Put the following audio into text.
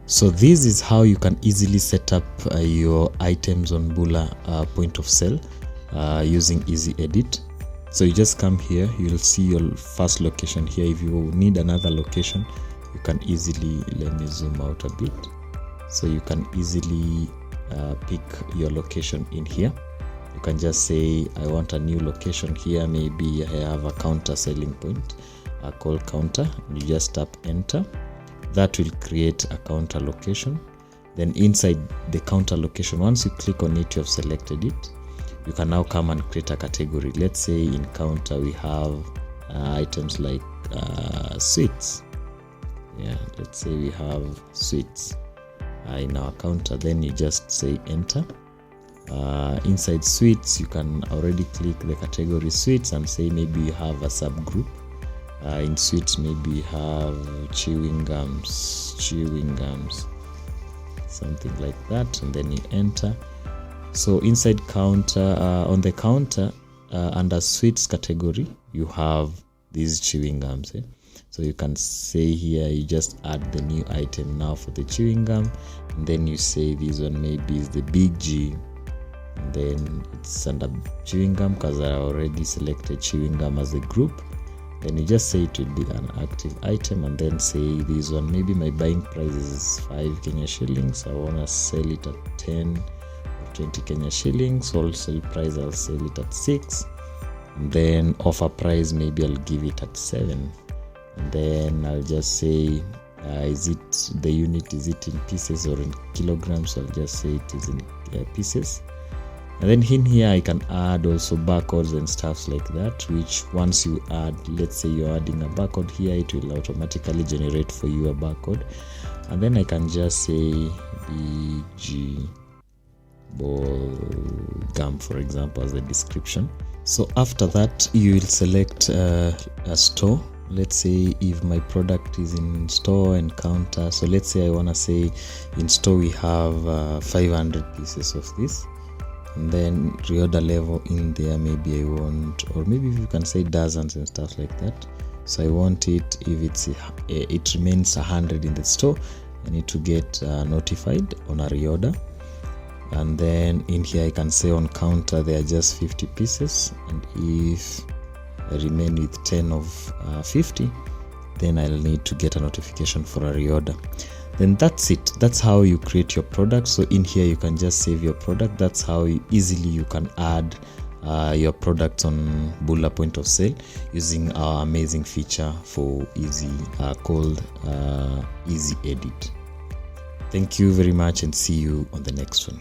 So this is how you can easily set up your items on Bulla point of sale using Easy Edit. So you just come here, you'll see your first location here. If you need another location, you can easily, let me zoom out a bit. So you can easily pick your location in here. You can just say, I want a new location here. Maybe I have a counter selling point, a call counter. You just tap enter. That will create a counter location. Then inside the counter location, once you click on it, you have selected it. You can now come and create a category. Let's say in counter we have items like sweets. Yeah, let's say we have sweets in our counter. Then you just say enter. Inside sweets, you can already click the category sweets and say maybe you have a subgroup. In sweets, maybe you have chewing gums, something like that, and then you enter. So inside counter, on the counter, under sweets category, you have these chewing gums. So you can say here, you just add the new item now for the chewing gum, and then you say this one maybe is the big G, and then it's under chewing gum because I already selected chewing gum as a group. Then you just say it will be an active item, and then say this one, maybe my buying price is 5 Kenya shillings. I want to sell it at 10 or 20 Kenya shillings. Wholesale price, I'll sell it at 6. And then offer price, maybe I'll give it at 7. And then I'll just say, is it the unit, is it in pieces or in kilograms? So I'll just say it is in pieces. And then in here I can add also barcodes and stuff like that, which once you add, let's say you're adding a barcode here, it will automatically generate for you a barcode. And then I can just say BG ball gum, for example, as a description. So after that, you will select a store. Let's say if my product is in store and counter, so let's say I want to say in store we have 500 pieces of this. And then reorder level in there, maybe I want, or maybe you can say dozens and stuff like that. So I want it, if it remains 100 in the store, I need to get notified on a reorder. And then in here I can say on counter there are just 50 pieces, and if I remain with 10 of 50, then I'll need to get a notification for a reorder. Then that's it. That's how you create your product. So in here you can just save your product. That's how easily you can add your products on Bulla point of sale using our amazing feature for Easy called Easy Edit. Thank you very much, and see you on the next one.